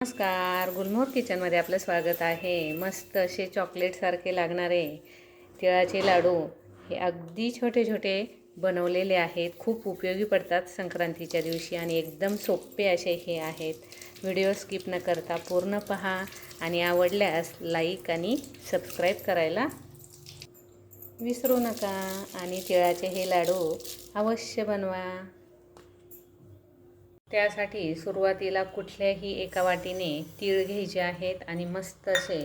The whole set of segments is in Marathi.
नमस्कार, गुलमोहर किचनमध्ये आपलं स्वागत आहे. मस्त असे चॉकलेटसारखे लागणारे तिळाचे लाडू हे अगदी छोटे छोटे बनवलेले आहेत. खूप उपयोगी पडतात संक्रांतीच्या दिवशी आणि एकदम सोपे असे हे आहेत. व्हिडिओ स्किप न करता पूर्ण पहा आणि आवडल्यास लाईक आणि सबस्क्राईब करायला विसरू नका. आणि तिळाचे हे लाडू अवश्य बनवा. त्यासाठी सुरुवातीला कुठल्याही एका वाटीने तीळ घ्यायचे आहेत आणि मस्त असे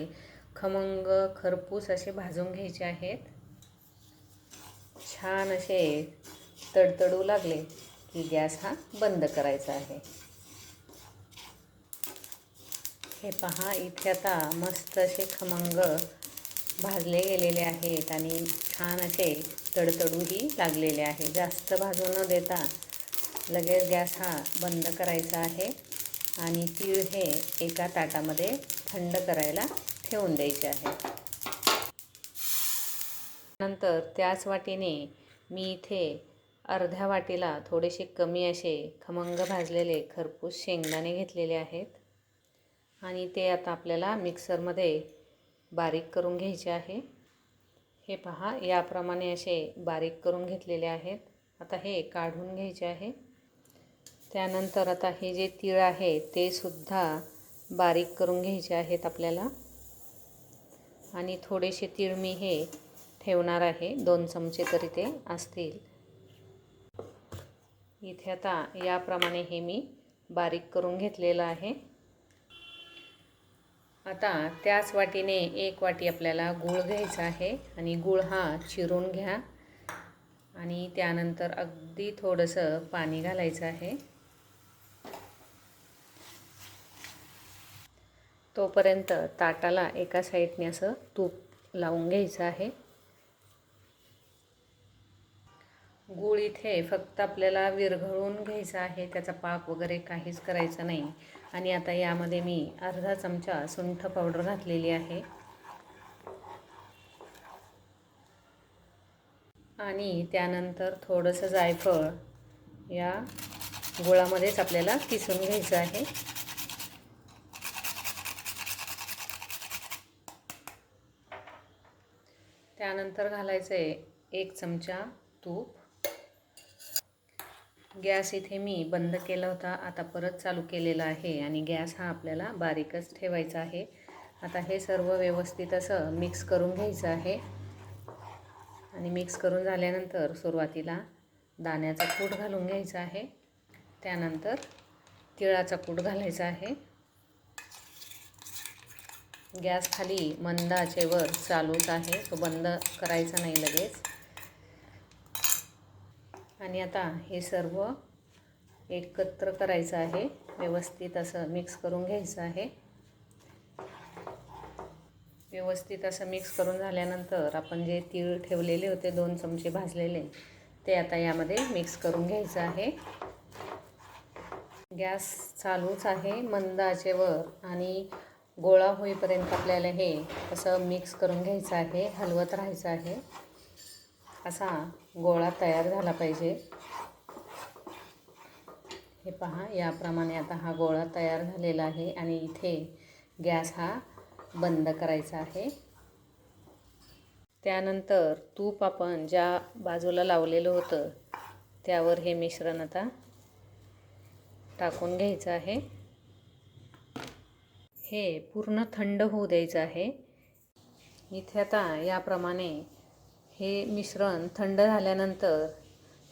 खमंग खरपूस असे भाजून घ्यायचे आहेत. छान असे तडतडू लागले की गॅस हा बंद करायचा आहे. हे पहा, इथे आता मस्त असे खमंग भाजले गेलेले आहेत आणि छान असे तडतडूही लागलेले आहे. जास्त भाजून न देता लगेच गॅस हा बंद करायचा आहे आणि तीळ हे एका ताटामध्ये थंड करायला ठेवून द्यायचे आहे. नंतर त्याच वाटीने मी इथे अर्ध्या वाटीला थोडेसे कमी असे खमंग भाजलेले खरपूस शेंगदाणे घेतलेले आहेत आणि ते आता आपल्याला मिक्सरमध्ये बारीक करून घ्यायचे आहे. हे पहा, याप्रमाणे असे बारीक करून घेतलेले आहेत. आता हे काढून घ्यायचे आहे. त्यानंतर आता हे जे तीळ आहे ते सुद्धा बारीक करून घ्यायचे आहेत आपल्याला आणि थोडेसे तीळ मी हे ठेवणार आहे. 2 चमचे तरी ते असतील. इथे आता याप्रमाणे हे मी बारीक करून घेतलेलं आहे. आता त्याच वाटीने 1 वाटी आपल्याला गूळ घ्यायचा आहे आणि गूळ हा चिरून घ्या आणि त्यानंतर अगदी थोडंसं पाणी घालायचं आहे. तोपर्यंत ताटाला एका साईडने असं तूप लावून घ्यायचं आहे. गूळ इथे फक्त आपल्याला विरघळून घ्यायचा आहे, त्याचा पाक वगैरे काहीच करायचं नाही. आणि आता यामध्ये मी अर्धा चमचा सुंठ पावडर घातलेली आहे आणि त्यानंतर थोडंसं जायफळ या गुळामध्येच आपल्याला किसून घ्यायचं आहे. त्यानंतर घालायचं आहे 1 चमचा तूप. गॅस इथे मी बंद केला होता, आता परत चालू केलेला आहे आणि गॅस हा आपल्याला बारीकच ठेवायचा आहे. आता हे सर्व व्यवस्थित असं मिक्स करून घ्यायचं आहे आणि मिक्स करून झाल्यानंतर सुरुवातीला दाण्याचा कूट घालून घ्यायचा आहे. त्यानंतर तिळाचा कूट घालायचा आहे. गॅस खाली मंद आचेवर चालूच आहे, तो बंद करायचा नाही लगेच. आणि आता हे सर्व एकत्र करायचं आहे, व्यवस्थित असं मिक्स करून घ्यायचं आहे. व्यवस्थित असं मिक्स करून झाल्यानंतर आपण जे तीळ ठेवलेले होते 2 चमचे भाजलेले, ते आता यामध्ये मिक्स करून घ्यायचं आहे. गॅस चालूच आहे मंद आचेवर आणि गोळा होईपर्यंत आपल्याला हे असं मिक्स करून घ्यायचं आहे, हलवत राहायचं आहे. असा गोळा तयार झाला पाहिजे. हे पहा, याप्रमाणे आता हा गोळा तयार झालेला आहे आणि इथे गॅस हा बंद करायचा आहे. त्यानंतर तूप आपण ज्या बाजूला लावलेलं होतं त्यावर हे मिश्रण आता टाकून घ्यायचं आहे. हे पूर्ण थंड होऊ द्यायचं आहे. इथे आता याप्रमाणे हे मिश्रण थंड झाल्यानंतर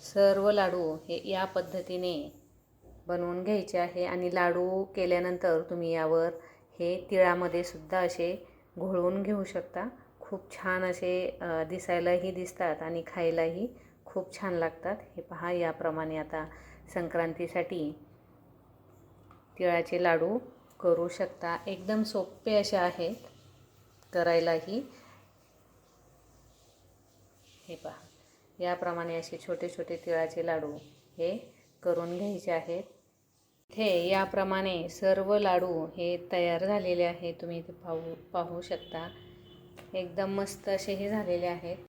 सर्व लाडू हे या पद्धतीने बनवून घ्यायचे आहे आणि लाडू केल्यानंतर तुम्ही यावर हे तिळामध्ये सुद्धा असे घोळवून घेऊ शकता. खूप छान असे दिसायलाही दिसतात आणि खायलाही खूप छान लागतात. हे पहा, याप्रमाणे आता संक्रांतीसाठी तिळाचे लाडू करू शकता. एकदम सोपे असे आहेत करायलाही. हे पहा, याप्रमाणे असे छोटे छोटे तिळाचे लाडू हे करून घ्यायचे आहेत. इथे याप्रमाणे सर्व लाडू हे तयार झालेले आहेत. तुम्ही इथे पाहू शकता. एकदम मस्त असे हे झालेले आहेत.